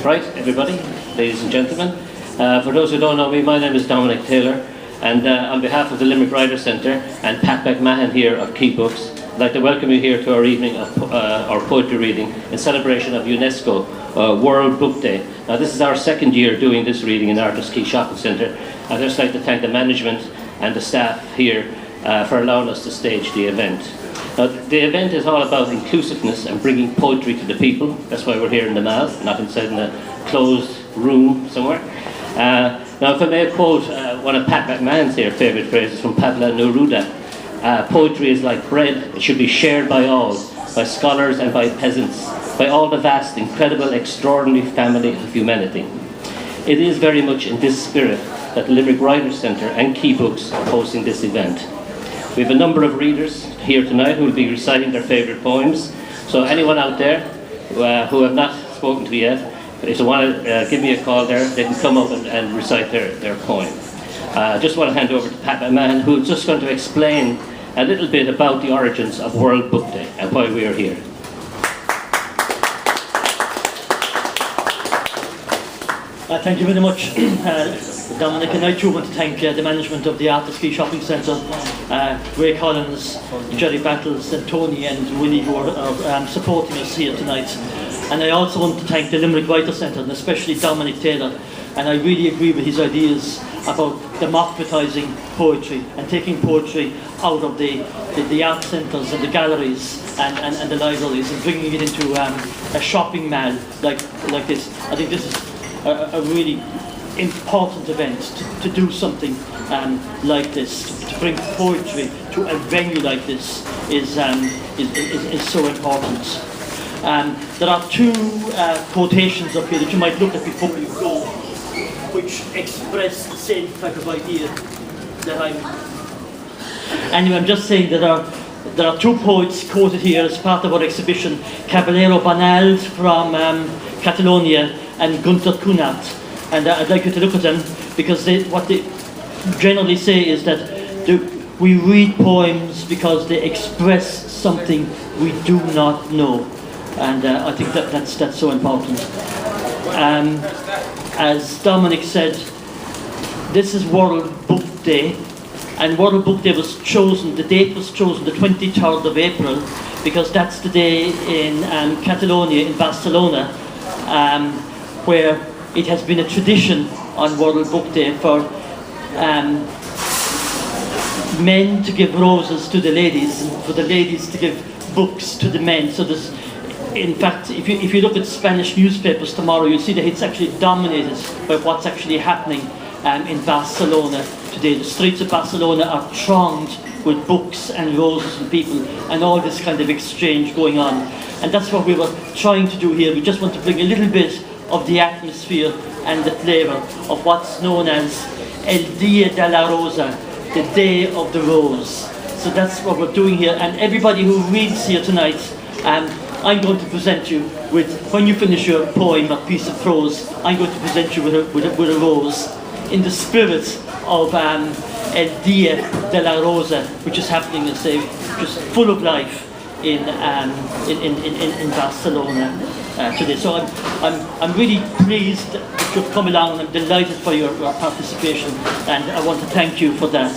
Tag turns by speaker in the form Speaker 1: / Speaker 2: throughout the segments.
Speaker 1: Right, everybody, ladies and gentlemen. For those who don't know me, my name is Dominic Taylor, and on behalf of the Limerick Writers' Centre and Pat McMahon here of Quay Books, I'd like to welcome you here to our evening of our poetry reading in celebration of UNESCO World Book Day. Now, this is our second year doing this reading in Arthur's Quay Shopping Centre. I'd just like to thank the management and the staff here for allowing us to stage the event. Now, the event is all about inclusiveness and bringing poetry to the people. That's why we're here in the Mall, not inside in a closed room somewhere. Now, if I may quote one of Pat McMahon's favourite phrases from Pablo Neruda, poetry is like bread. It should be shared by all, by scholars and by peasants, by all the vast, incredible, extraordinary family of humanity. It is very much in this spirit that the Limerick Writers' Centre and Quay Books are hosting this event. We have a number of readers here tonight who will be reciting their favourite poems. So anyone out there who have not spoken to me yet, if they want to give me a call there, they can come up and recite their poem. I just want to hand over to Pat McMahon, who's just going to explain a little bit about the origins of World Book Day and why we are here.
Speaker 2: Thank you very much, Dominic, and I too want to thank the management of the Arthur's Quay Shopping Centre, Ray Collins, Jerry Battles and Tony and Willie who are supporting us here tonight. And I also want to thank the Limerick Writers' Centre and especially Dominic Taylor, and I really agree with his ideas about democratising poetry and taking poetry out of the art centres and the galleries and the libraries and bringing it into a shopping mall like this. I think this is a really important event to do something like this, to bring poetry to a venue like this is so important. There are two quotations up here that you might look at before you go, which express the same type of idea that Anyway, I'm just saying that there are two poets quoted here as part of our exhibition, Caballero Banal from Catalonia and Gunther Kunert, and I'd like you to look at them because what they generally say is that we read poems because they express something we do not know, and I think that's so important. As Dominic said, this is World Book Day, and World Book Day was chosen, the date was chosen the 23rd of April because that's the day in Catalonia in Barcelona where it has been a tradition on World Book Day for men to give roses to the ladies and for the ladies to give books to the men. So there's, in fact, if you look at Spanish newspapers tomorrow, you'll see that it's actually dominated by what's actually happening in Barcelona today. The streets of Barcelona are thronged with books and roses and people and all this kind of exchange going on. And that's what we were trying to do here. We just want to bring a little bit of the atmosphere and the flavour of what's known as El Día de la Rosa, the Day of the Rose. So that's what we're doing here. And everybody who reads here tonight, I'm going to present you with, when you finish your poem or piece of prose, I'm going to present you with a rose in the spirit of El Día de la Rosa, which is happening, just full of life in Barcelona today. So I'm really pleased that you've come along, and I'm delighted for your participation, and I want to thank you for that.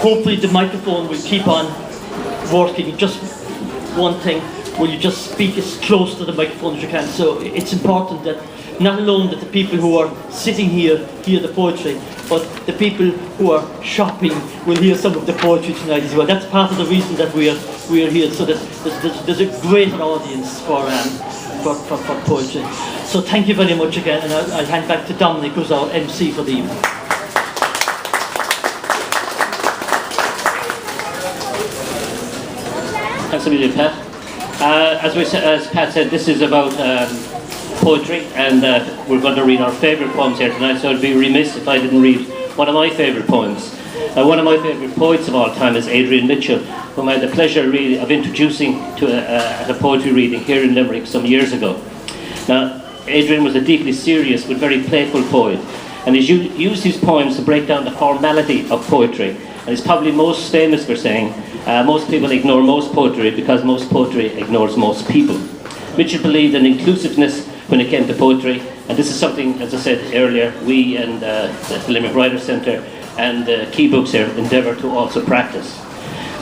Speaker 2: Hopefully the microphone will keep on working. Just one thing, will you just speak as close to the microphone as you can? So it's important that not alone that the people who are sitting here hear the poetry, but the people who are shopping will hear some of the poetry tonight as well. That's part of the reason that we are here, so that there's a greater audience for poetry. So thank you very much again, and I'll hand back to Dominic, who's our MC for the evening.
Speaker 1: Thanks a million, Pat. As Pat said, this is about poetry, and we're going to read our favourite poems here tonight, so I'd be remiss if I didn't read one of my favourite poems. One of my favourite poets of all time is Adrian Mitchell, whom I had the pleasure really of introducing at a poetry reading here in Limerick some years ago. Now, Adrian was a deeply serious but very playful poet, and he used his poems to break down the formality of poetry, and he's probably most famous for saying, most people ignore most poetry because most poetry ignores most people. Mitchell believed in inclusiveness when it came to poetry, And this is something, as I said earlier, we and the Limerick Writers Centre and Quay Books here endeavour to also practice.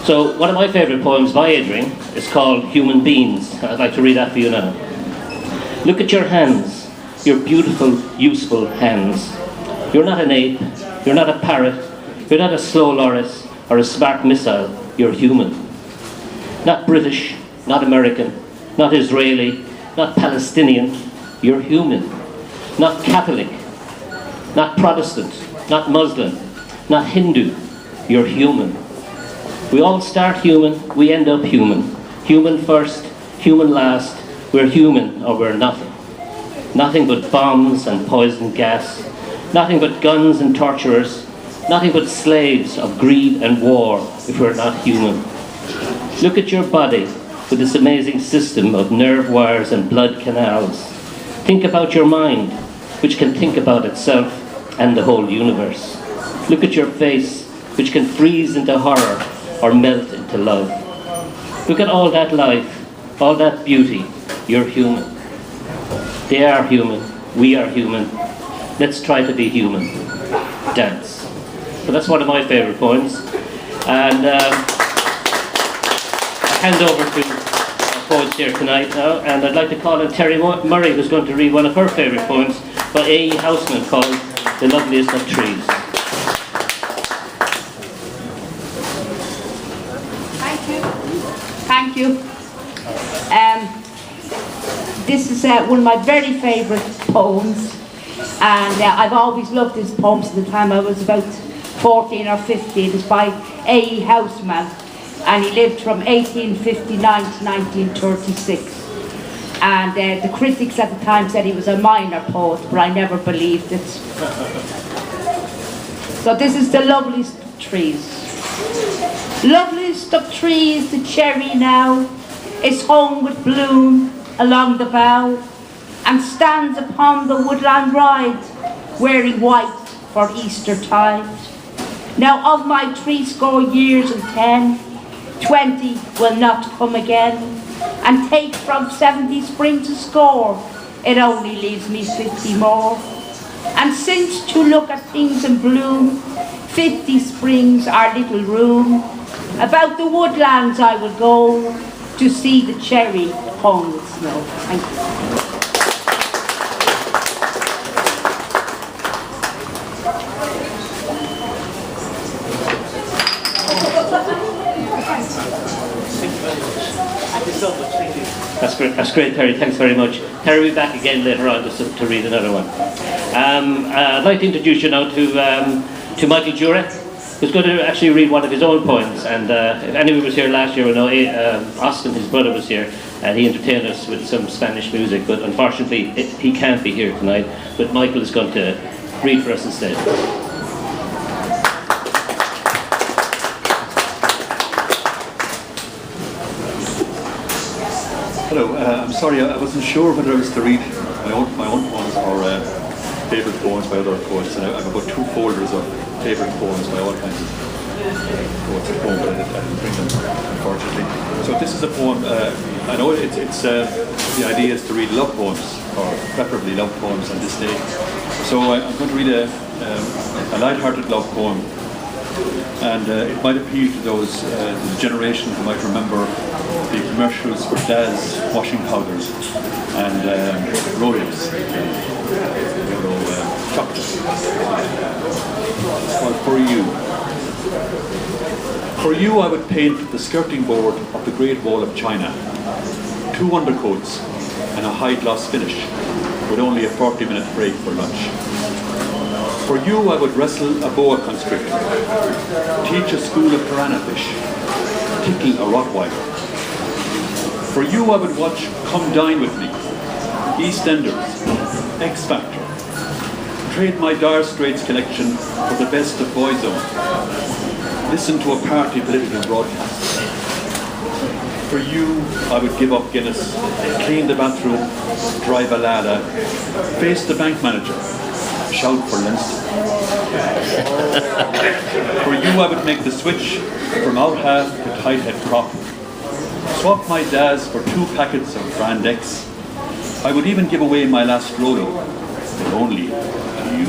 Speaker 1: So one of my favourite poems by Adrian is called Human Beings. I'd like to read that for you now. Look at your hands, your beautiful, useful hands. You're not an ape, you're not a parrot, you're not a slow loris or a smart missile, you're human. Not British, not American, not Israeli, not Palestinian, you're human. Not Catholic, not Protestant, not Muslim, not Hindu, you're human. We all start human, we end up human. Human first, human last, we're human or we're nothing. Nothing but bombs and poison gas, nothing but guns and torturers, nothing but slaves of greed and war if we're not human. Look at your body with this amazing system of nerve wires and blood canals. Think about your mind, which can think about itself and the whole universe. Look at your face, which can freeze into horror or melt into love. Look at all that life, all that beauty. You're human. They are human. We are human. Let's try to be human. Dance. So that's one of my favourite poems. And I hand over to our poets here tonight now, and I'd like to call in Terry Murray, who's going to read one of her favourite poems by A.E. Houseman called The Loveliest of Trees.
Speaker 3: Thank you. This is one of my very favourite poems, and I've always loved this poem since the time I was about 14 or 15. It's by A.E. Houseman, and he lived from 1859 to 1936. And the critics at the time said he was a minor poet, but I never believed it. So this is The Loveliest of Trees. Loveliest of trees, the cherry now is hung with bloom along the bough, and stands upon the woodland ride, wearing white for Eastertide. Now of my 60 years and 10, 20 will not come again, and take from 70 spring to score, it only leaves me 50 more. And since to look at things in bloom, 50 springs are little room, about the woodlands I will go, to see the cherry hung with snow. Thank you.
Speaker 1: That's great, Terry. Thanks very much. Terry will be back again later on just to read another one. I'd like to introduce you now to Michael Jura, who's going to actually read one of his own poems. And if anyone was here last year will know Austin, his brother, was here, and he entertained us with some Spanish music. But unfortunately, he can't be here tonight. But Michael is going to read for us instead.
Speaker 4: Hello, I'm sorry, I wasn't sure whether I was to read my own poems or favourite poems by other poets, and I've about 2 folders of favourite poems by all kinds of poets at home, but I didn't bring them, unfortunately. So this is a poem, I know it's the idea is to read love poems, or preferably love poems on this day. So I'm going to read a light-hearted love poem, and it might appeal to those the generation who might remember the commercials for Daz washing powders and Rolex, chocolate. Well, for you I would paint the skirting board of the Great Wall of China, 2 undercoats and a high gloss finish, with only a 40-minute break for lunch. For you I would wrestle a boa constrictor, teach a school of piranha fish, tickle a Rottweiler. For you I would watch Come Dine With Me, EastEnders, X Factor, trade my Dire Straits collection for the best of Boyzone, listen to a party political broadcast. For you I would give up Guinness, clean the bathroom, drive a Lada, face the bank manager, shout for Leinster. For you I would make the switch from out half to tight head crop, swap my Daz for 2 packets of Brand X. I would even give away my last Rolo and only to you.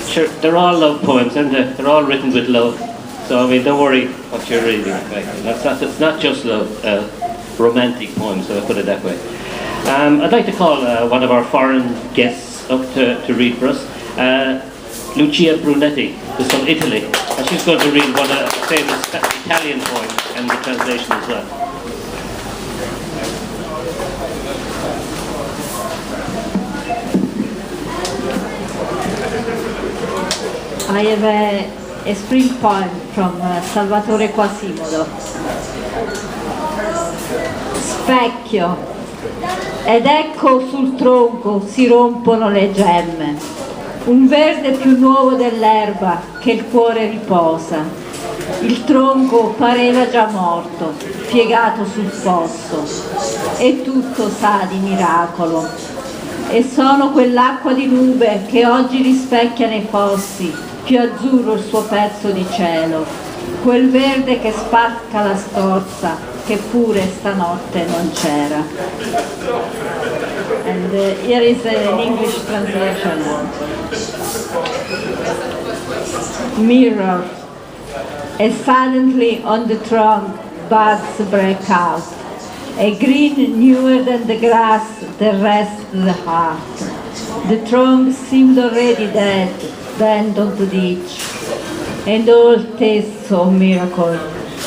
Speaker 1: Sure, they're all love poems, and they're all written with love. So I mean, don't worry what you're reading. Right? It's not just love, romantic poems. So I put it that way. I'd like to call one of our foreign guests up to read for us. Lucia Brunetti is from Italy, and she's going to read one of the famous Italian poems and the translation as well.
Speaker 5: I have a spring poem from Salvatore Quasimodo. Specchio, ed ecco sul tronco si rompono le gemme, un verde più nuovo dell'erba che il cuore riposa. Il tronco pareva già morto, piegato sul fosso, e tutto sa di miracolo. E sono quell'acqua di nube che oggi rispecchia nei fossi, più azzurro il suo pezzo di cielo, quel verde che spacca la scorza che pure stanotte non c'era. And here is an English translation. Mirror, and suddenly on the trunk buds break out, a green newer than the grass that rests the heart. The trunk seemed already dead, bent on the ditch, and all tastes so miracle.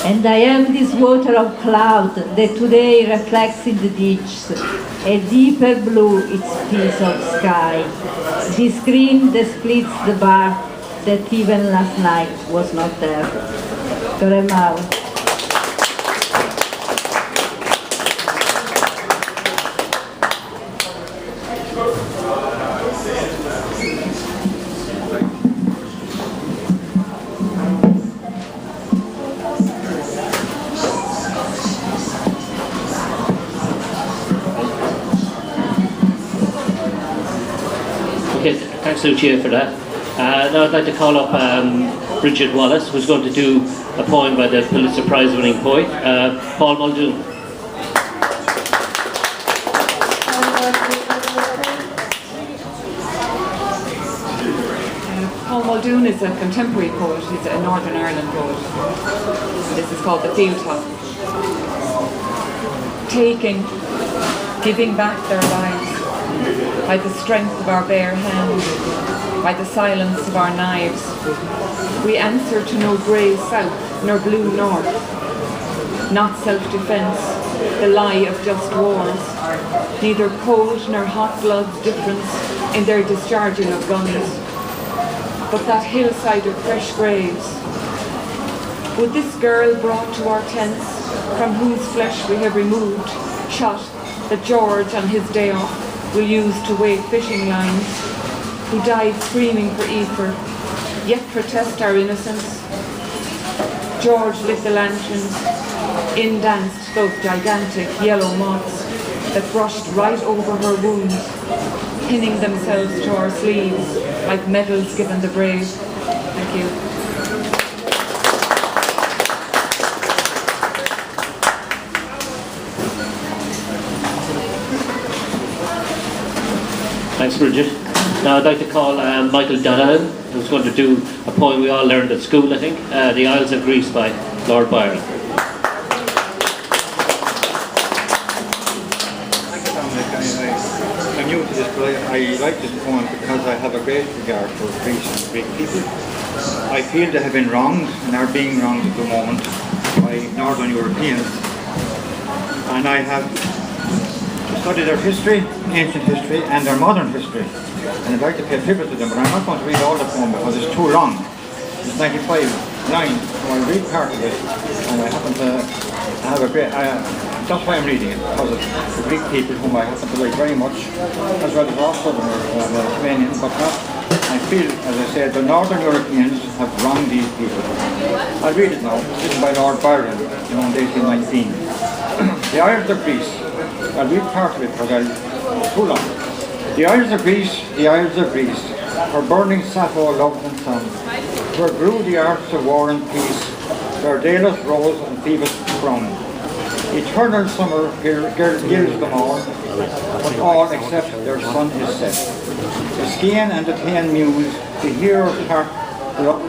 Speaker 5: And I am this water of cloud that today reflects in the ditch, a deeper blue its piece of sky. This green that splits the bark that even last night was not there. Doremau.
Speaker 1: Okay, thanks Lucia for that. Now I'd like to call up Bridget Wallace, who's going to do a poem by the Pulitzer Prize winning poet, Paul Muldoon.
Speaker 6: Paul Muldoon is a contemporary poet. He's a Northern Ireland poet. This is called The Field Top. Taking, giving back their lives by the strength of our bare hands, by the silence of our knives. We answer to no grey south, nor blue north, not self-defence, the lie of just wars, neither cold nor hot blood's difference in their discharging of guns, but that hillside of fresh graves. Would this girl brought to our tents, from whose flesh we have removed, shot, that George on his day off will use to wave fishing lines, who died screaming for ether, yet protest our innocence? George lit the lanterns, in danced those gigantic yellow moths that brushed right over her wounds, pinning themselves to our sleeves like medals given the brave. Thank you.
Speaker 1: Thanks, Bridget. Now I'd like to call Michael Donovan, who's going to do a poem we all learned at school, I think, The Isles of Greece by Lord Byron.
Speaker 7: Thank you, Dominic. I'm new to this, but I like this poem because I have a great regard for Greece and Greek people. I feel they have been wronged and are being wronged at the moment by Northern Europeans. And I have studied their history, ancient history, and their modern history. And I'd like to pay tribute to them, but I'm not going to read all the poem because it's too long. It's 95 lines, so I'll read part of it. And I happen to have a great, that's why I'm reading it, because of the Greek people whom I happen to like very much, as well as all Southerners, Lithuanians, but not, I feel, as I said, the Northern Europeans have wronged these people. I'll read it now. This is by Lord Byron, in 1819. The Isles of Greece. I'll read part of it because Too long. The Isles of Greece, the Isles of Greece, where burning Sappho loved and sung, where grew the arts of war and peace, where Delos rose and Phoebus sprung. Eternal summer here gives them all, but all except their sun is set. The Scian and the Teian muse, the heroes heart look.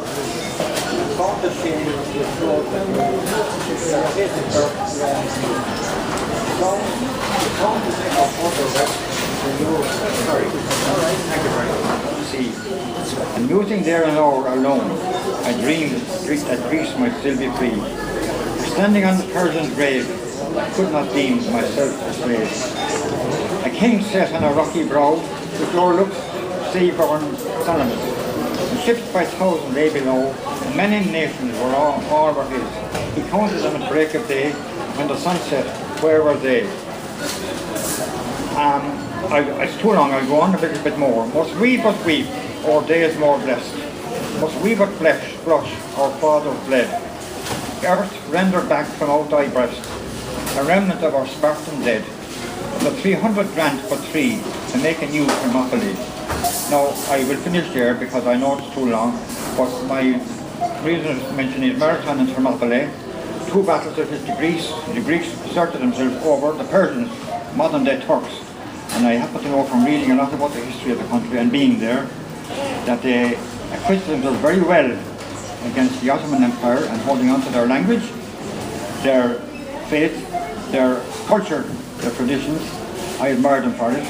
Speaker 7: See, and musing there an hour alone, I dreamed that Greece might still be free. Standing on the Persian's grave, I could not deem myself a slave. A king sat on a rocky brow, with o'erlooks sea-born Salamis. And ships by thousands lay below, and many nations were all were his. He counted them at break of day, when the sun set, where were they? It's too long, I'll go on a little bit more. Must we but weep, our days more blessed? Must we but blush, our fathers bled? Earth rendered back from out thy breast, a remnant of our Spartan dead. The 300 grant but 3 to make a new Thermopylae. Now, I will finish there because I know it's too long, but my reason to mention is Marathon and Thermopylae, 2 battles of the Greeks. The Greeks asserted themselves over the Persians, modern-day Turks. And I happen to know from reading a lot about the history of the country and being there, that they acquitted themselves very well against the Ottoman Empire and holding on to their language, their faith, their culture, their traditions. I admire them for it.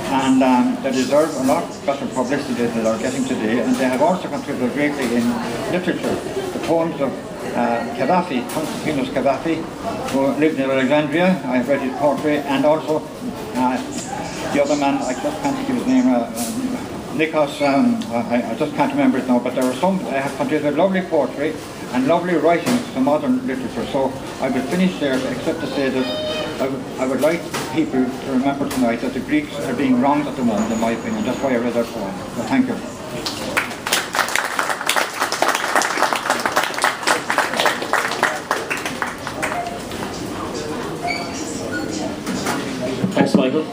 Speaker 7: And they deserve a lot better publicity than they are getting today. And they have also contributed greatly in literature. The poems of Gaddafi, Constantinos Gaddafi, who lived in Alexandria. I have read his poetry, and also the other man, I just can't think of his name, Nikos, I just can't remember it now, but there are some, I have contributed lovely poetry and lovely writings to modern literature. So I will finish there, except to say that I would like people to remember tonight that the Greeks are being wronged at the moment, in my opinion. That's why I read that poem. So thank you.
Speaker 1: Thanks, Michael.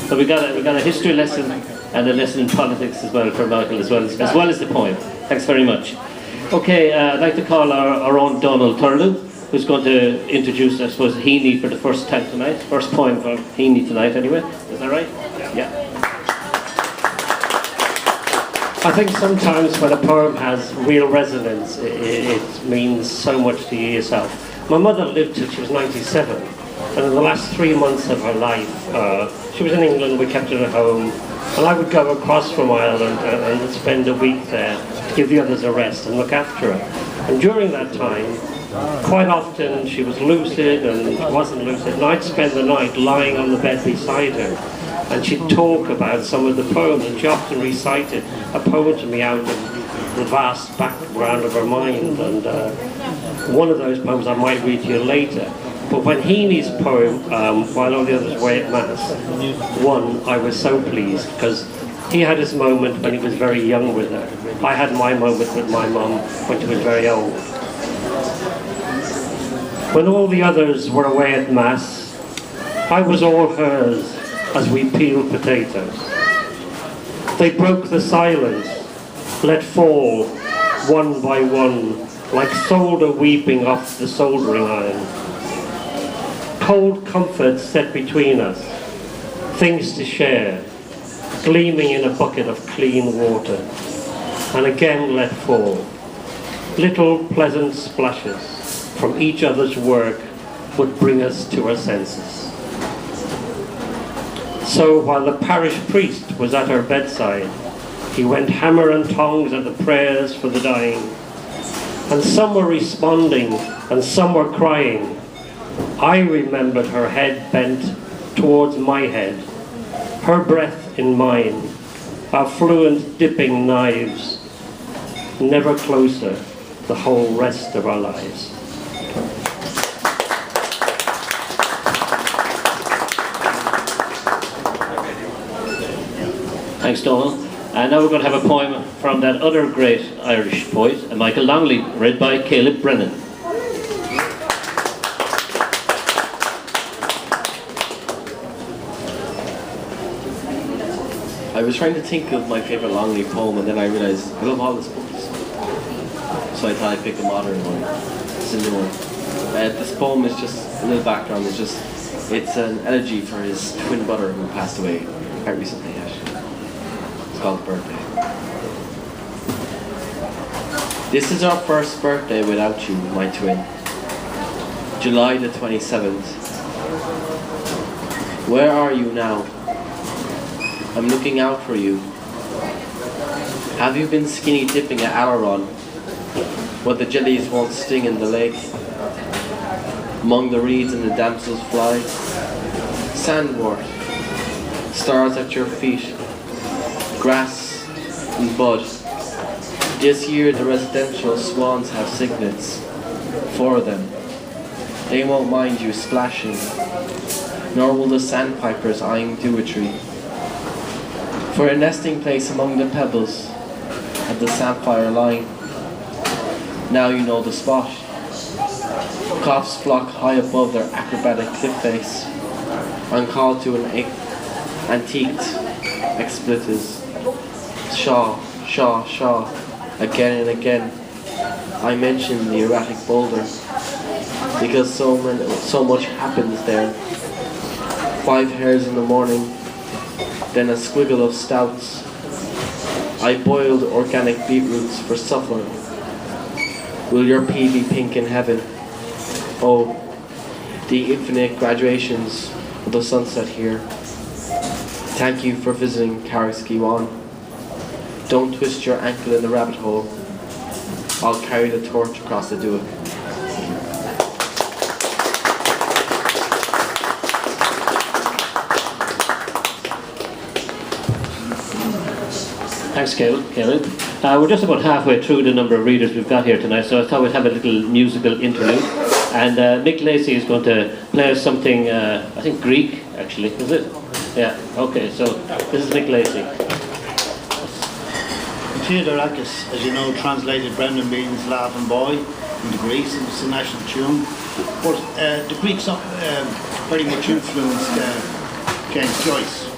Speaker 1: So we got a history lesson and a lesson in politics as well for Michael, as well as the poem. Thanks very much. Okay, I'd like to call our own Donald Turley, who's going to introduce, I suppose, Heaney for the first time tonight. First poem for Heaney tonight, anyway. Is that right? Yeah.
Speaker 8: I think sometimes when a poem has real resonance, it means so much to you yourself. My mother lived till she was 97. And in the last 3 months of her life, she was in England, we kept her at home, and I would go across from Ireland and spend a week there to give the others a rest and look after her. And during that time, quite often she was lucid and she wasn't lucid, and I'd spend the night lying on the bed beside her, and she'd talk about some of the poems, and she often recited a poem to me out of the vast background of her mind, and one of those poems I might read to you later. But when Heaney's poem, while all the others were at Mass, won, I was so pleased, because he had his moment when he was very young with her. I had my moment with my mum when she was very old. When all the others were away at Mass, I was all hers as we peeled potatoes. They broke the silence, let fall, one by one, like solder weeping off the soldering iron. Cold comforts set between us, things to share, gleaming in a bucket of clean water, and again let fall. Little pleasant splashes from each other's work would bring us to our senses. So while the parish priest was at her bedside, he went hammer and tongs at the prayers for the dying, and some were responding and some were crying. I remembered her head bent towards my head, her breath in mine, our fluent dipping knives, never closer the whole rest of our lives.
Speaker 1: Thanks, Donald. And now we're going to have a poem from that other great Irish poet, Michael Donnelly, read by Caleb Brennan.
Speaker 9: I was trying to think of my favourite long read poem, and then I realised I love all his books. So I thought I'd pick a modern one. It's a new one. This poem is just a little background. It's an elegy for his twin brother who passed away quite recently. Actually, it's called Birthday. This is our first birthday without you, my twin. July the 27th. Where are you now? I'm looking out for you. Have you been skinny dipping at Alaron, where the jellies won't sting in the lake? Among the reeds and the damsels fly, sandwort, stars at your feet, grass and bud. This year the residential swans have signets, 4 of them. They won't mind you splashing, nor will the sandpipers eyeing Dewatry. For a nesting place among the pebbles at the sapphire line. Now you know the spot. Cops flock high above their acrobatic cliff face, on call to an antiqued expletives. Shaw, shaw, shaw, again and again. I mention the erratic boulder, because so much happens there. 5 hairs in the morning, then a squiggle of stouts. I boiled organic beetroots for supper. Will your pea be pink in heaven? Oh, the infinite graduations of the sunset here. Thank you for visiting Carrick-Skewan. Don't twist your ankle in the rabbit hole. I'll carry the torch across the Duach.
Speaker 1: Thanks, Caleb. We're just about halfway through the number of readers we've got here tonight, so I thought we'd have a little musical interlude. And Mick Lacey is going to play us something, I think Greek, actually, is it? Yeah, okay, so this is Mick Lacey.
Speaker 10: Theodorakis, as you know, translated Brendan Behan's Laughing Boy into Greece, and it's a national tune. But the Greeks very much influenced James Joyce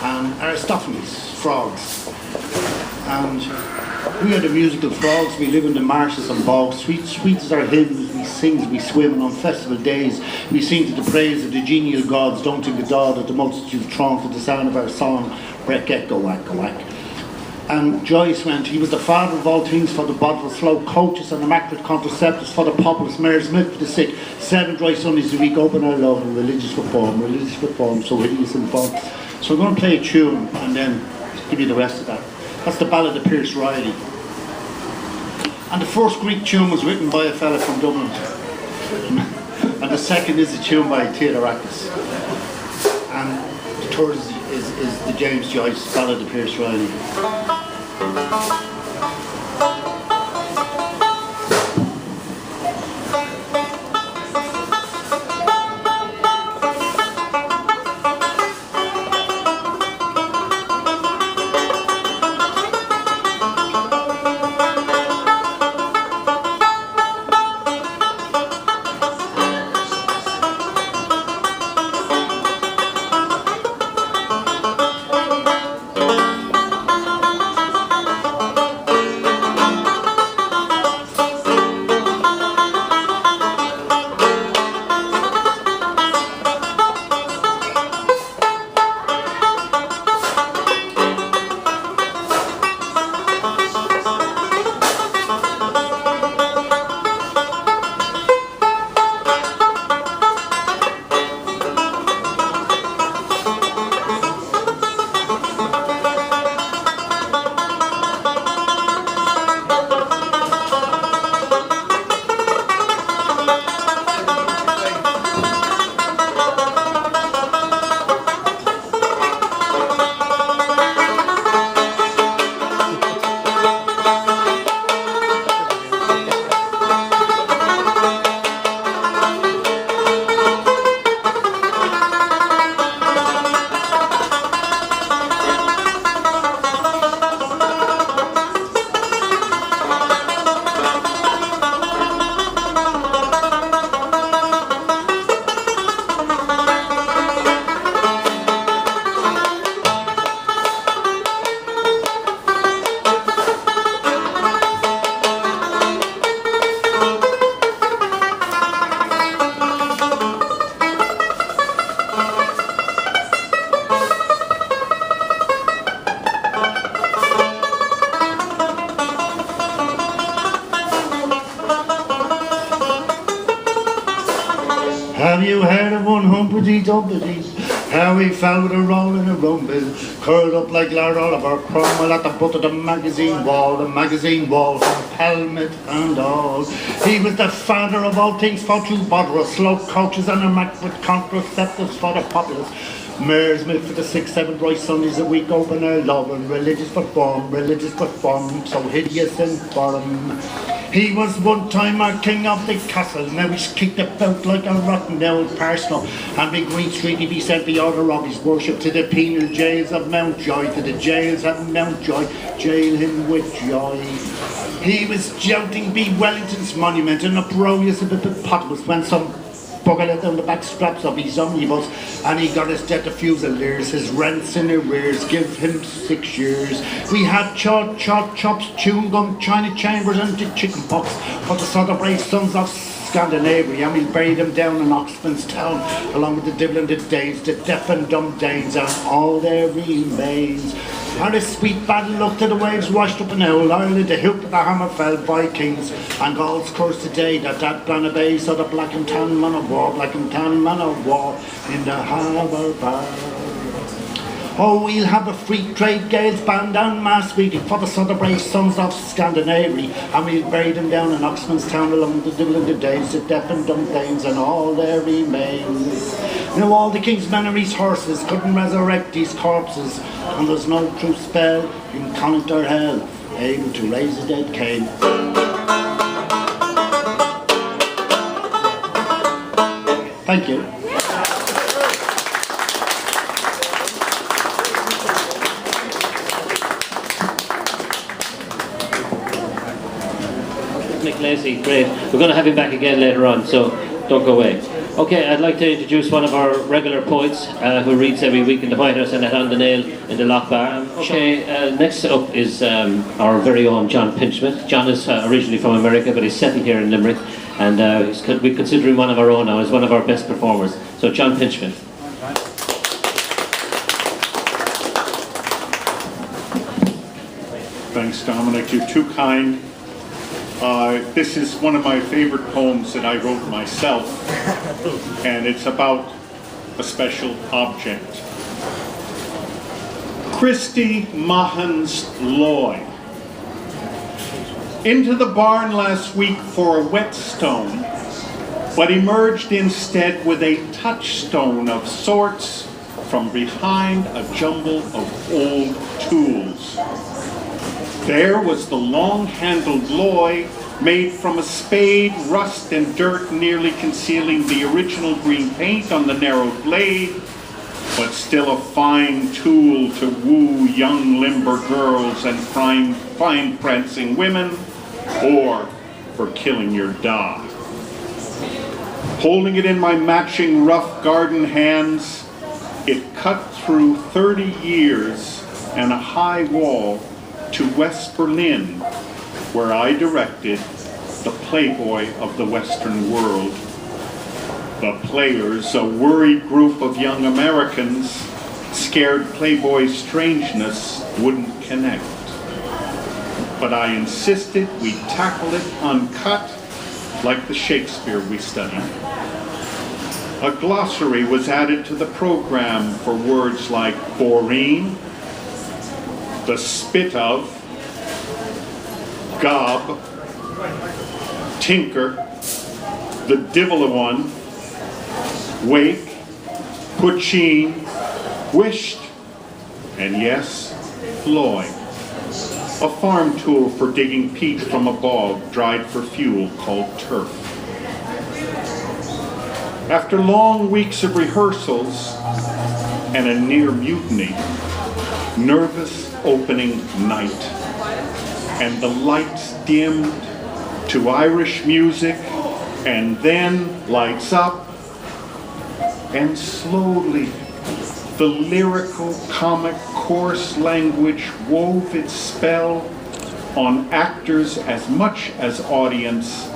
Speaker 10: and Aristophanes, frogs. And we are the musical frogs. We live in the marshes and bogs. Sweet is our hymns. We sing as we swim, and on festival days we sing to the praise of the genial gods. Don't think a dod that the multitude throng for the sound of our song. Breck, go whack, go whack. And Joyce went, he was the father of all things for the bottle of slow coaches and immaculate contraceptives for the populace, mare's milk for the sick, 7 dry Sundays a week, open our love and religious reform, so hideous and fun. So I'm going to play a tune and then give you the rest of that. That's the Ballad of Pierce Riley. And the first Greek tune was written by a fella from Dublin. And the second is a tune by Theodorakis. And the third is the James Joyce Ballad of Pierce Riley. Have you heard of one humpity dumpity? How he fell with a roll and a rumble, curled up like Lord Oliver Cromwell at the foot of the magazine wall, helmet and all. He was the father of all things for true bother, slow coaches and a Mac with contraceptives for the populace. Mares milk for the 6-7 right Sundays a week, open air love and religious but form, so hideous and foreign. He was one time our king of the castle, now he's kicked about like a rotten old parsnip, and in Green Street he be sent the order of his worship to the penal jails of Mountjoy, jail him with joy. He was jouting be Wellington's monument and uproarious of the hippopotamus when some bugger let down the back straps of his omnibus, and he got his debt of fusiliers, his rents in arrears, give him 6 years. We had chops, chewing gum, china chambers and chicken pox for the sort of brave sons of Scandinavia, and we buried them down in Oxford's town, along with the Divil and the Danes, the deaf and dumb Danes, and all their remains. And a sweet bad luck to the waves washed up in old Ireland, the hilt of the Hammerfell Vikings, and God's curse today that Branabay saw the black and tan man of war, in the harbour bar. Oh, we'll have a free trade Gaels band and mass meeting for the sort of brave sons of Scandinavia, and we'll bury them down in Oxman's town along with the Divil and the Danes, the deaf and dumb Danes, and all their remains. Now all the king's men and his horses couldn't resurrect these corpses, and there's no true spell in Connacht or hell able to raise the dead king. Thank you.
Speaker 1: Nick Lacey, great. We're going to have him back again later on, so don't go away. Okay, I'd like to introduce one of our regular poets who reads every week in the White House and at On the Nail in the Loch Bar. Okay, next up is our very own John Pinchmith. John is originally from America, but he's settled here in Limerick, and we consider him one of our own now. He's one of our best performers. So John Pinchmith.
Speaker 11: Thanks, Dominic. You're too kind. This is one of my favorite poems that I wrote myself, and it's about a special object. Christy Mahon's Loy. Into the barn last week for a whetstone, but emerged instead with a touchstone of sorts from behind a jumble of old tools. There was the long-handled loy made from a spade, rust and dirt nearly concealing the original green paint on the narrow blade, but still a fine tool to woo young limber girls and fine prancing women, or for killing your dog. Holding it in my matching rough garden hands, it cut through 30 years and a high wall to West Berlin, where I directed the Playboy of the Western world. The players, a worried group of young Americans, scared Playboy's strangeness wouldn't connect. But I insisted we tackle it uncut, like the Shakespeare we studied. A glossary was added to the program for words like boreen, the spit of, gob, tinker, the divil of one, wake, puccine, wished, and yes, loy, a farm tool for digging peat from a bog dried for fuel called turf. After long weeks of rehearsals and a near mutiny, nervous opening night, and the lights dimmed to Irish music, and then lights up, and slowly the lyrical, comic, coarse language wove its spell on actors as much as audience,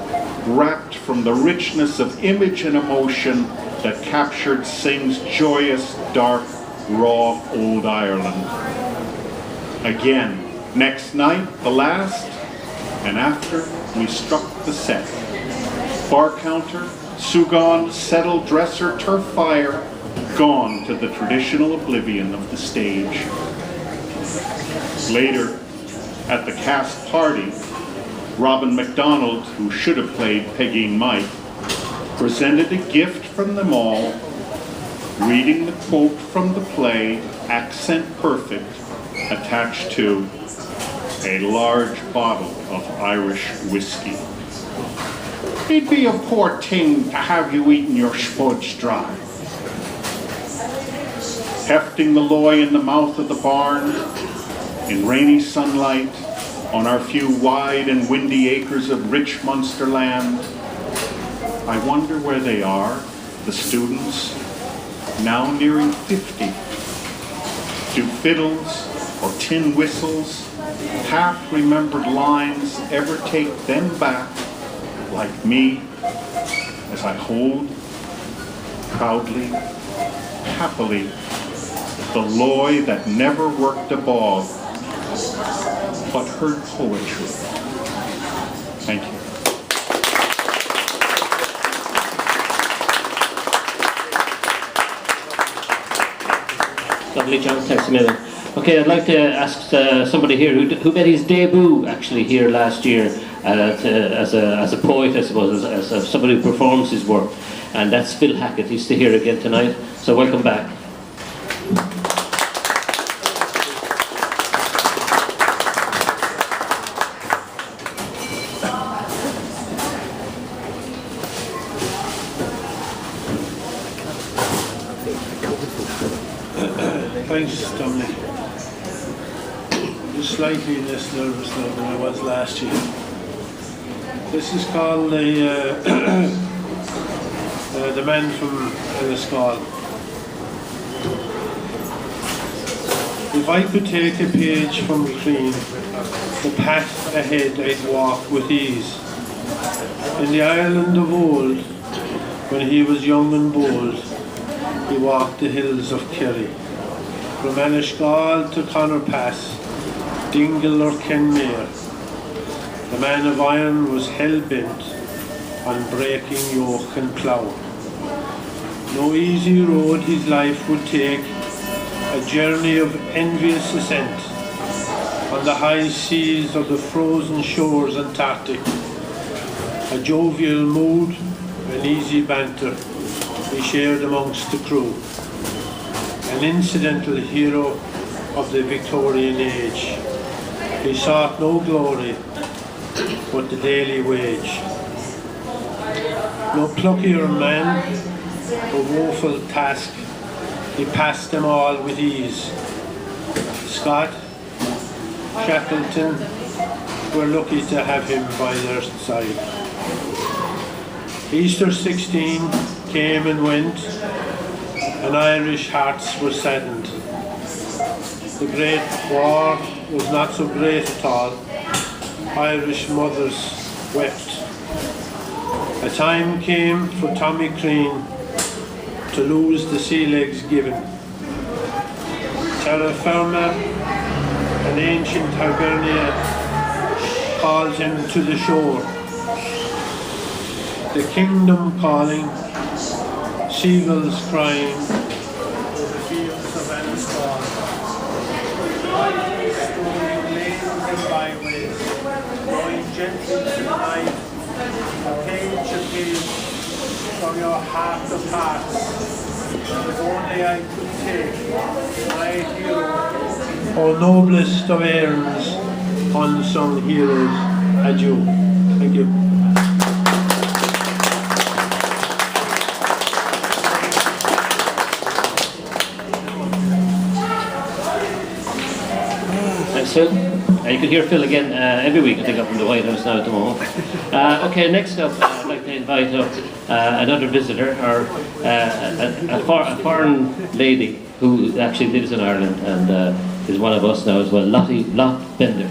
Speaker 11: wrapped from the richness of image and emotion that captured Synge's joyous, dark, raw old Ireland. Again, next night, the last, and after we struck the set. Bar counter, Sugon, settle, dresser, turf fire, gone to the traditional oblivion of the stage. Later, at the cast party, Robin MacDonald, who should have played Peggy and Mike, presented a gift from them all, reading the quote from the play, accent perfect, attached to a large bottle of Irish whiskey. It'd be a poor thing to have you eating your spuds dry. Hefting the loy in the mouth of the barn, in rainy sunlight, on our few wide and windy acres of rich Munster land, I wonder where they are, the students, now nearing 50. Do fiddles or tin whistles, half-remembered lines ever take them back, like me, as I hold, proudly, happily, the loy that never worked a bog, but heard poetry. Thank you.
Speaker 1: Lovely, John. Thanks a million. Okay, I'd like to ask somebody here who made his debut actually here last year as a poet, I suppose, as somebody who performs his work, and that's Phil Hackett. He's here again tonight, so welcome back.
Speaker 12: Thanks, Dominic. I'm slightly less nervous now than I was last year. This is called the Man from Enniscorn. If I could take a page from Clean, the path ahead I'd walk with ease. In the Ireland of old, when he was young and bold, he walked the hills of Kerry. From Enniscorn to Connor Pass, Dingle or Kenmare, the man of iron was hell-bent on breaking yoke and plough. No easy road his life would take, a journey of envious ascent, on the high seas of the frozen shores Antarctic. A jovial mood, an easy banter, he shared amongst the crew. An incidental hero of the Victorian age. He sought no glory, but the daily wage. No pluckier man, a woeful task, he passed them all with ease. Scott, Shackleton, were lucky to have him by their side. Easter 16 came and went, and Irish hearts were saddened. The Great War was not so great at all. Irish mothers wept. A time came for Tommy Crean to lose the sea legs given. Terra Firma, an ancient Hibernia, called him to the shore. The kingdom calling, seagulls crying over the fields of Enniscorn. Riding storming lanes and byways, going gently to the night, a page from your heart of hearts. If only I could take my hero, O noblest of errands, unsung heroes, adieu. Thank you.
Speaker 1: Phil. You can hear Phil again every week, I think, up in the White House now at the moment. Okay, next up, I'd like to invite up another visitor, or a foreign lady who actually lives in Ireland and is one of us now as well, Lot Bender.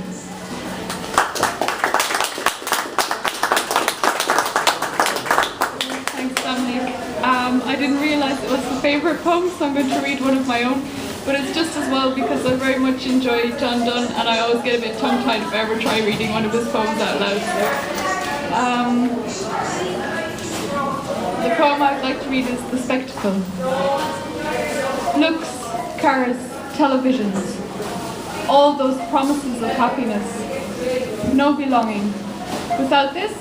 Speaker 13: Thanks, Dominic. I didn't realise it was the favourite poem, so I'm going to read one of my own. But it's just as well because I very much enjoy John Donne and I always get a bit tongue-tied if I ever try reading one of his poems out loud. The poem I'd like to read is The Spectacle. Looks, cars, televisions, all those promises of happiness. No belonging. Without this,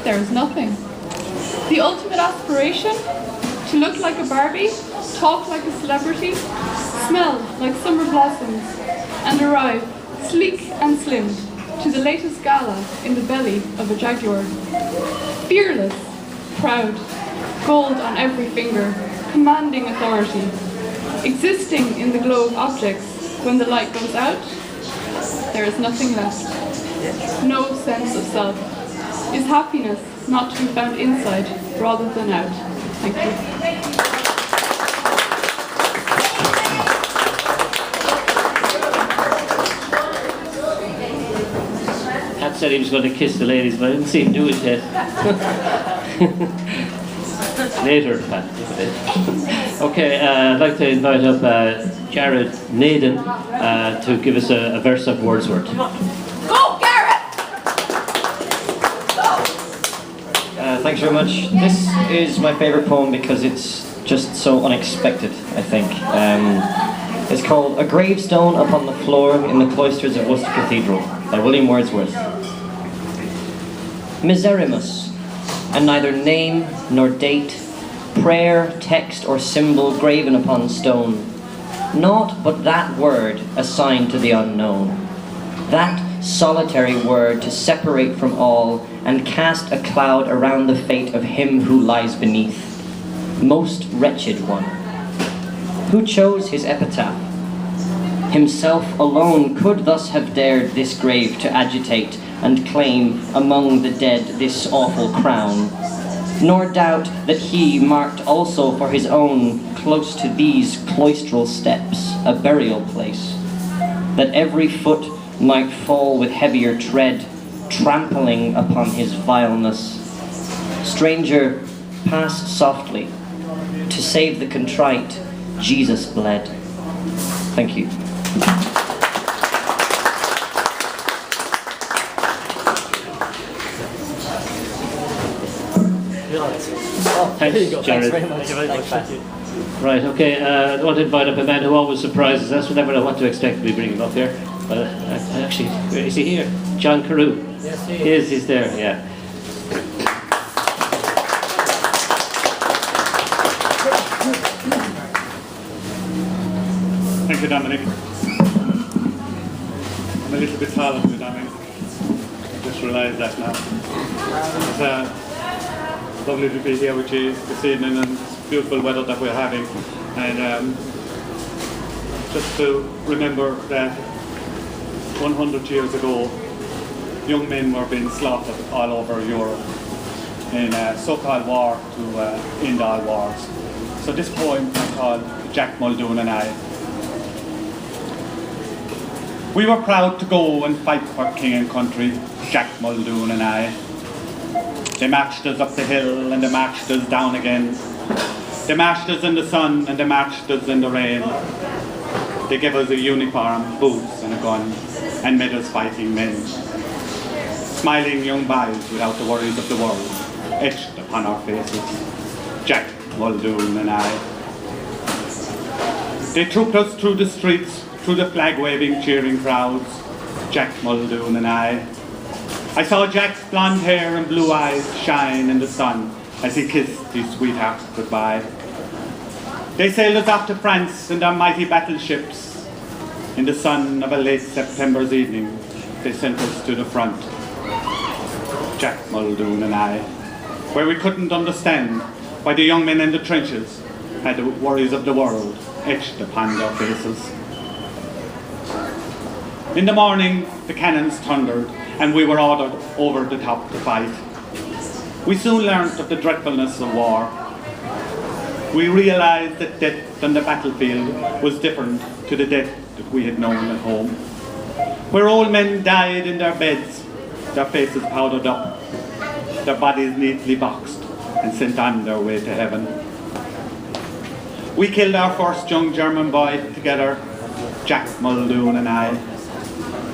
Speaker 13: there is nothing. The ultimate aspiration? To look like a Barbie, talk like a celebrity, smell like summer blossoms, and arrive, sleek and slimmed, to the latest gala in the belly of a Jaguar. Fearless, proud, gold on every finger, commanding authority, existing in the glow of objects. When the light goes out, there is nothing left. No sense of self. Is happiness not to be found inside rather than out? Thank you.
Speaker 1: Pat said he was going to kiss the ladies, but I didn't see him do it yet. Later, Pat. Okay, I'd like to invite up Jared Naden to give us a verse of Wordsworth.
Speaker 3: Go, Garrett!
Speaker 14: Thanks very much. This is my favourite poem because it's just so unexpected, I think. It's called A Gravestone Upon the Floor in the Cloisters of Worcester Cathedral by William Wordsworth. Miserimus, and neither name nor date, prayer, text or symbol graven upon stone, naught but that word assigned to the unknown, that solitary word to separate from all and cast a cloud around the fate of him who lies beneath. Most wretched one. Who chose his epitaph? Himself alone could thus have dared this grave to agitate and claim among the dead this awful crown. Nor doubt that he marked also for his own close to these cloistral steps a burial place, that every foot might fall with heavier tread, trampling upon his vileness. Stranger, pass softly. To save the contrite, Jesus bled. Thank you.
Speaker 1: Thanks, Jared.
Speaker 2: Thanks very much. Thank you.
Speaker 1: Right, okay, I want to invite up a man who always surprises us. We never know what to expect when we bring him up here. But actually, is he here? John Carew.
Speaker 2: Yes,
Speaker 1: he is. He's there, yeah.
Speaker 11: Thank you, Dominic. I'm a little bit taller than Dominic. I just realised that now. It's lovely to be here with you this evening, and it's beautiful weather that we're having. And just to remember that 100 years ago, young men were being slaughtered all over Europe in a so-called war to end all wars. So this poem is called Jack Muldoon and I. We were proud to go and fight for king and country, Jack Muldoon and I. They marched us up the hill and they marched us down again. They marched us in the sun and they marched us in the rain. They gave us a uniform, boots and a gun, and made us fighting men. Smiling young boys without the worries of the world, etched upon our faces, Jack Muldoon and I. They trooped us through the streets, through the flag-waving, cheering crowds, Jack Muldoon and I. I saw Jack's blonde hair and blue eyes shine in the sun as he kissed his sweetheart goodbye. They sailed us off to France in their mighty battleships. In the sun of a late September's evening, they sent us to the front, Jack Muldoon and I, where we couldn't understand why the young men in the trenches had the worries of the world etched upon their faces. In the morning, the cannons thundered, and we were ordered over the top to fight. We soon learnt of the dreadfulness of war. We realised that death on the battlefield was different to the death that we had known at home, where old men died in their beds, their faces powdered up, their bodies neatly boxed and sent on their way to heaven. We killed our first young German boy together, Jack Muldoon and I.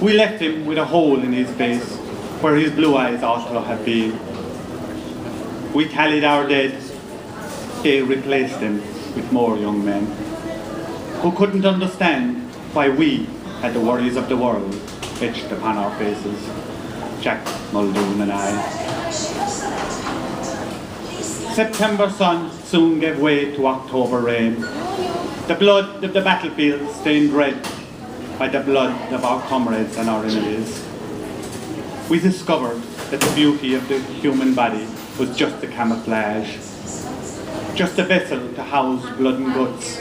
Speaker 11: We left him with a hole in his face where his blue eyes ought to have been. We tallied our dead
Speaker 15: they replaced them with more young men who couldn't understand why we had the worries of the world etched upon our faces, Jack Muldoon and I. September sun soon gave way to October rain. The blood of the battlefield stained red by the blood of our comrades and our enemies. We discovered that the beauty of the human body was just a camouflage, just a vessel to house blood and guts,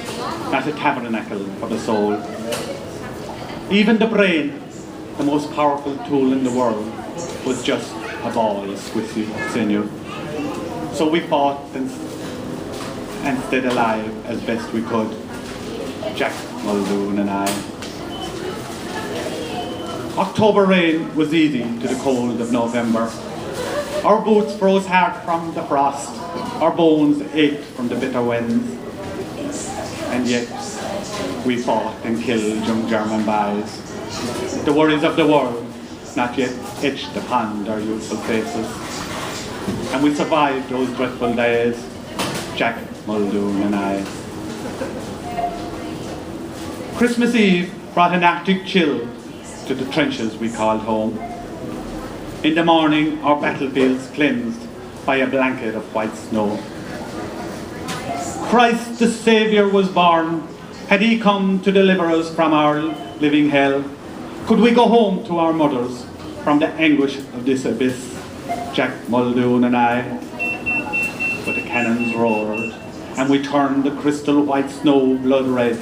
Speaker 15: not a tabernacle for the soul. Even the brain, the most powerful tool in the world, was just a ball of squishy sinew. So we fought and stayed alive as best we could, Jack Muldoon and I. October rain was easy to the cold of November. Our boots froze hard from the frost, our bones ached from the bitter winds, and yet we fought and killed young German boys. The worries of the world not yet etched upon their youthful faces, and we survived those dreadful days, Jack Muldoon and I. Christmas Eve brought an Arctic chill to the trenches we called home. In the morning, our battlefields cleansed by a blanket of white snow. Christ the Saviour was born. Had he come to deliver us from our living hell? Could we go home to our mothers from the anguish of this abyss, Jack Muldoon and I? But the cannons roared, and we turned the crystal white snow blood red.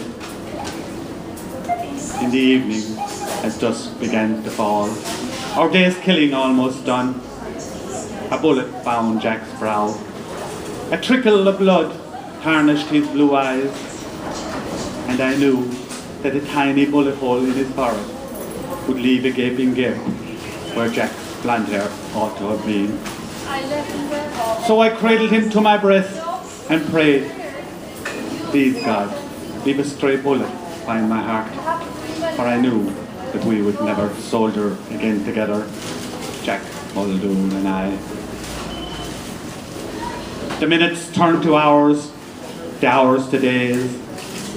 Speaker 15: In the evening, as dusk began to fall, our day's killing almost done, a bullet found Jack's brow. A trickle of blood tarnished his blue eyes, and I knew that a tiny bullet hole in his forehead would leave a gaping gap where Jack's blonde hair ought to have been. So I cradled him to my breast and prayed, please God, leave a stray bullet find my heart, for I knew that we would never soldier again together, Jack Muldoon and I. The minutes turned to hours, the hours to days,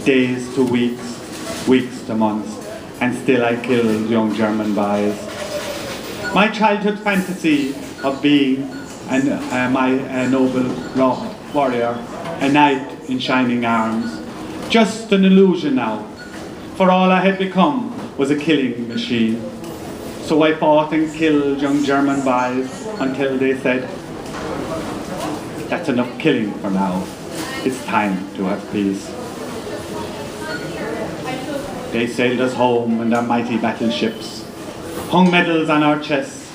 Speaker 15: days to weeks, weeks to months, and still I killed young German boys. My childhood fantasy of being a noble warrior, a knight in shining arms, just an illusion now, for all I had become was a killing machine. So I fought and killed young German boys until they said, that's enough killing for now. It's time to have peace. They sailed us home in their mighty battleships, hung medals on our chests,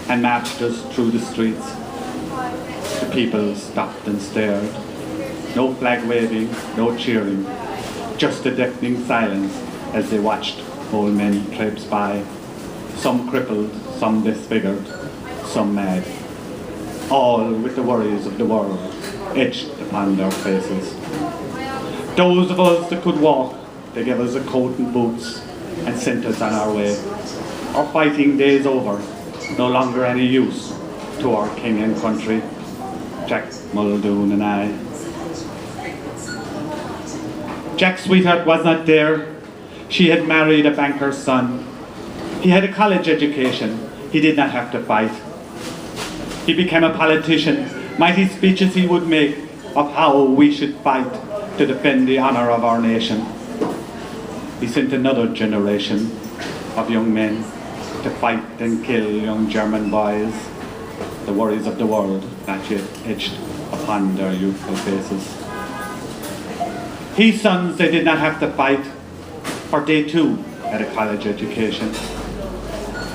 Speaker 15: and marched us through the streets. The people stopped and stared. No flag waving, no cheering, just a deafening silence as they watched old men traipse by, some crippled, some disfigured, some mad, all with the worries of the world etched upon their faces. Those of us that could walk, they gave us a coat and boots and sent us on our way. Our fighting days over, no longer any use to our king and country, Jack Muldoon and I. Jack's sweetheart was not there. She had married a banker's son. He had a college education. He did not have to fight. He became a politician. Mighty speeches he would make of how we should fight to defend the honor of our nation. He sent another generation of young men to fight and kill young German boys, the worries of the world not yet etched upon their youthful faces. His sons, they did not have to fight, for they too had a college education.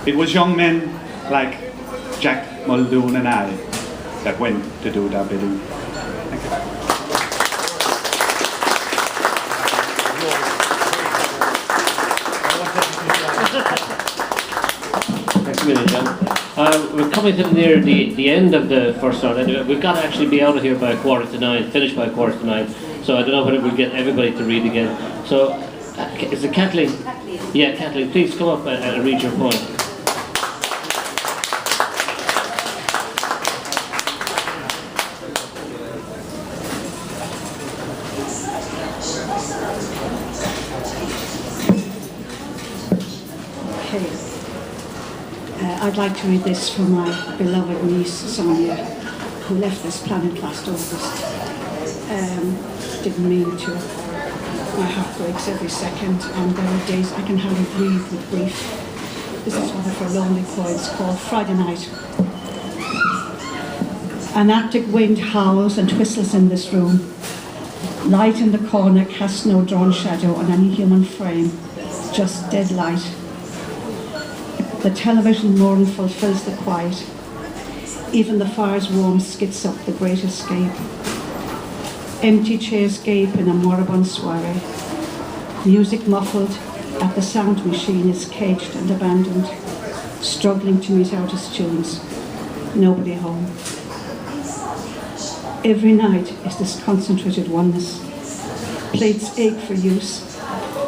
Speaker 15: It was young men like Jack Muldoon and I that went to do their bidding. Thank you.
Speaker 1: Thanks a million, John. We're coming to near the end of the first round. Anyway, we've got to actually be out of here by 9:15, finish by 9:15. So I don't know whether we'll get everybody to read again. So, is it Kathleen? Yeah, Kathleen, please come up and read your poem.
Speaker 16: Okay. I'd like to read this for my beloved niece, Sonia, who left this planet last August. Didn't mean to. My heart breaks every second, and there are days I can hardly breathe with grief. This is one of her lonely poems called Friday Night. An Arctic wind howls and whistles in this room. Light in the corner casts no drawn shadow on any human frame, just dead light. The television mournful fills the quiet. Even the fire's warmth skids up the great escape. Empty chairs gape in a moribund soiree. Music muffled at the sound machine is caged and abandoned, struggling to meet out its tunes. Nobody home. Every night is this concentrated oneness. Plates ache for use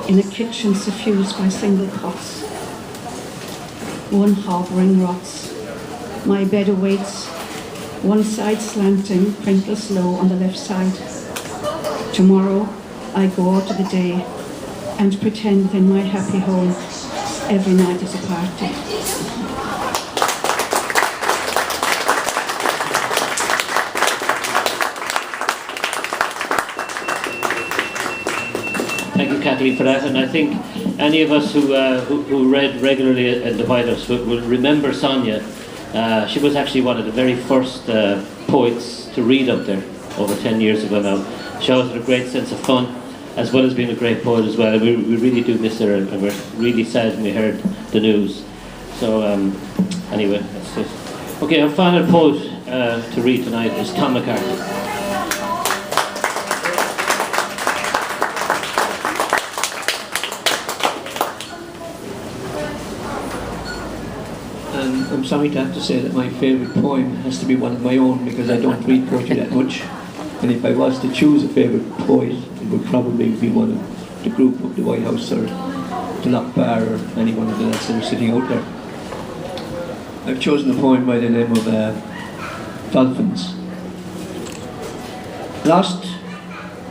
Speaker 16: in a kitchen suffused by single pots. One hob ring rots. My bed awaits, one side slanting, crinkles low on the left side. Tomorrow I go out of the day and pretend that in my happy home every night is a party.
Speaker 1: Thank you, Kathleen, for that. And I think any of us who read regularly at the White House will remember Sonia. She was actually one of the very first poets to read up there over 10 years ago now. She always had a great sense of fun, as well as being a great poet as well. And we really do miss her, and we're really sad when we heard the news. So anyway, that's it. Okay, our final poet to read tonight is Tom McCarthy.
Speaker 17: I'm sorry to have to say that my favourite poem has to be one of my own, because I don't read poetry that much. And if I was to choose a favourite poet, it would probably be one of the group of the White House or the Loch Bar or any one of the lads that are sitting out there. I've chosen a poem by the name of Dolphins. Lost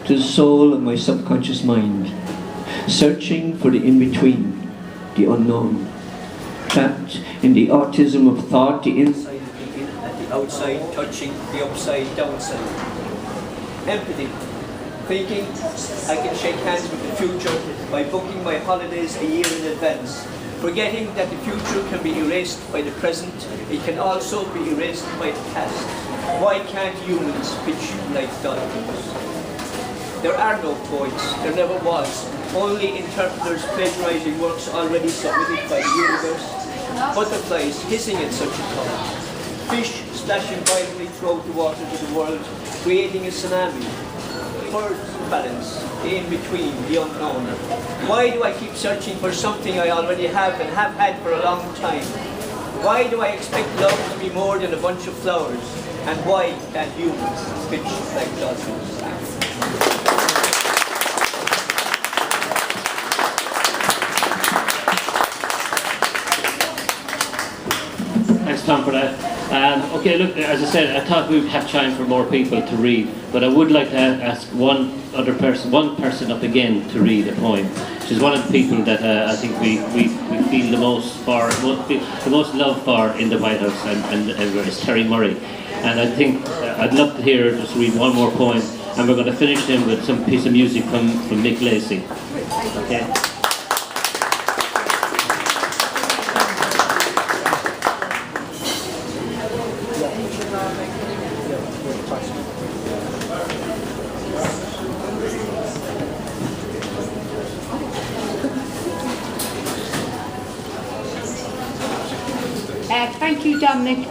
Speaker 17: to the soul of my subconscious mind, searching for the in-between, the unknown. Trapped in the autism of thought, the inside looking in at the outside, touching the upside downside. Empathy, thinking I can shake hands with the future by booking my holidays a year in advance. Forgetting that the future can be erased by the present, it can also be erased by the past. Why can't humans pitch like dolphins? There are no poets, there never was. Only interpreters plagiarizing works already submitted by the universe. Butterflies hissing at such a time. Fish splashing violently throughout the waters of the world, creating a tsunami. Birds balance, the in-between, the unknown. Why do I keep searching for something I already have and have had for a long time? Why do I expect love to be more than a bunch of flowers? And why can't humans pitch like dolphins?
Speaker 1: Thanks, Tom, for that. Okay, look, as I said, I thought we'd have time for more people to read, but I would like to ask one person up again to read a poem. She's one of the people that I think we feel the most love for in the White House, and it's Terry Murray. And I think I'd love to hear her just read one more poem, and we're going to finish him with some piece of music from Mick Lacey. Okay.
Speaker 3: Thank you, Dominic.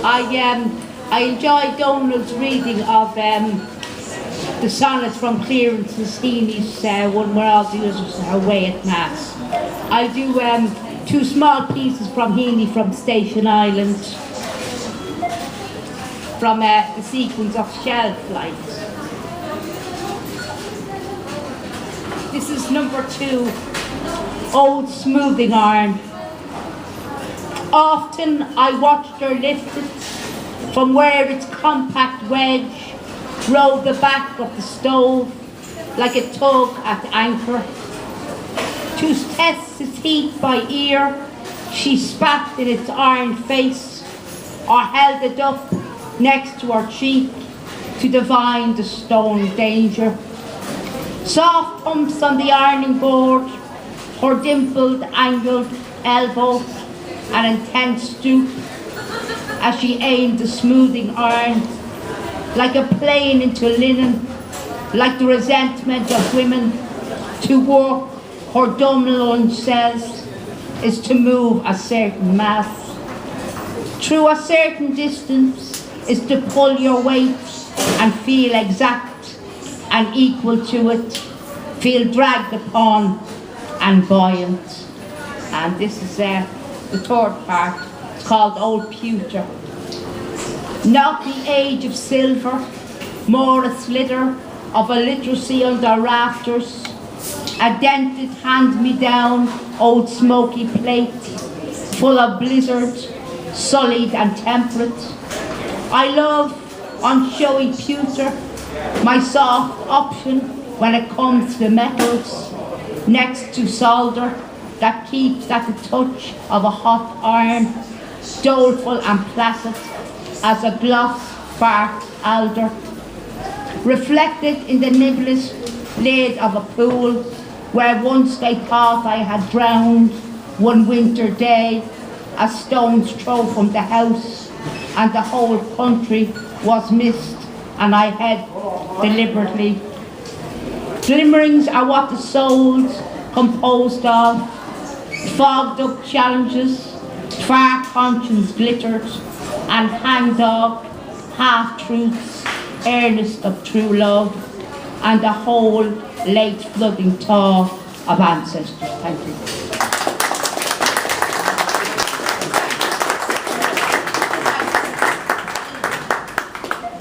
Speaker 3: I enjoyed Donald's reading of the sonnets from Clarence and Steenie's one where all the others are away at Mass. I do two small pieces from Heaney from Station Island, from the sequence of shell flights. This is number 2, Old Smoothing Iron. Often I watched her lift it from where its compact wedge rode the back of the stove, like a tug at anchor. To test its heat by ear, she spat in its iron face, or held it up next to her cheek to divine the stone danger. Soft pumps on the ironing board, her dimpled, angled elbow, an intense stoop as she aimed the smoothing iron, like a plane into linen, like the resentment of women. To work, her dumb lunge says, is to move a certain mass. Through a certain distance is to pull your weight and feel exact and equal to it, feel dragged upon and buoyant. And this is the third part. It's called Old Pewter. Not the age of silver, more a slither of illiteracy under rafters, a dented hand-me-down old smoky plate, full of blizzard, sullied and temperate. I love, on showy pewter, my soft option when it comes to the metals, next to solder that keeps at the touch of a hot iron, doleful and placid as a gloss bark alder. Reflected in the nibblous lid of a pool where once I thought I had drowned one winter day, a stone's throw from the house, and the whole country was missed, and I had deliberately. Glimmerings are what the soul's composed of, fogged up challenges, far conscience glittered, and hangdog, half-truths, earnest of true love, and the whole late flooding thaw of ancestors. Thank you.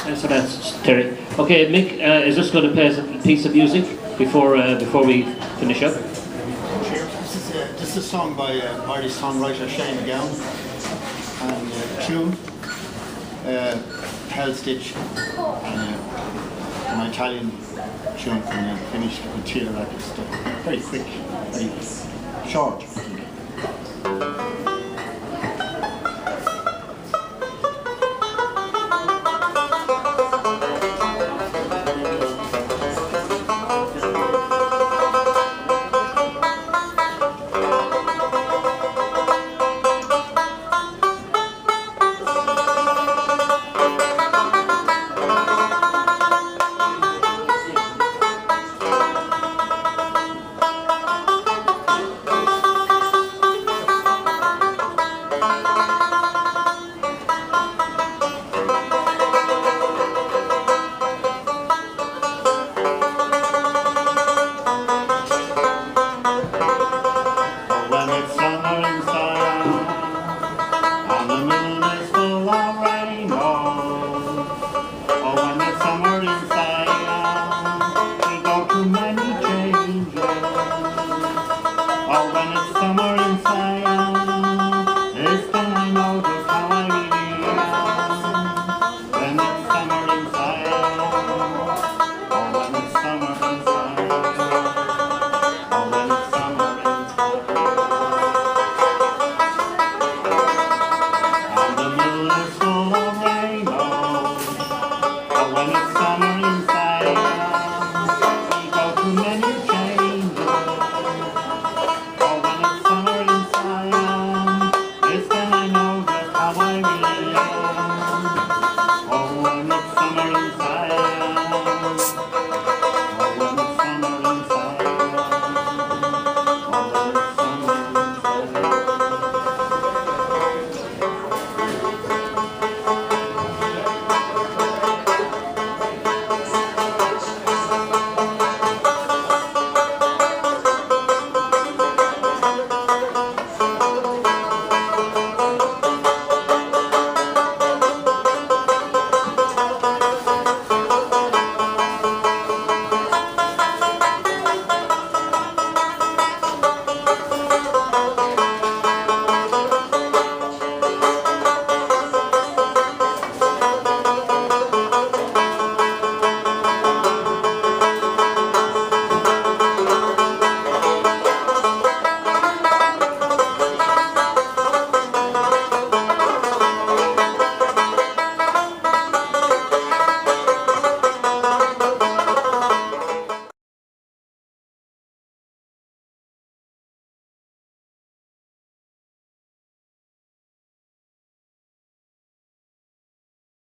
Speaker 1: Thanks for that, Terry. Okay, Mick is just going to play us a piece of music before we finish up.
Speaker 10: This is a song by Irish songwriter Shane McGowan, and tune Hell Stitch, and an Italian tune from Finnish material like this stuff. Very quick, very short.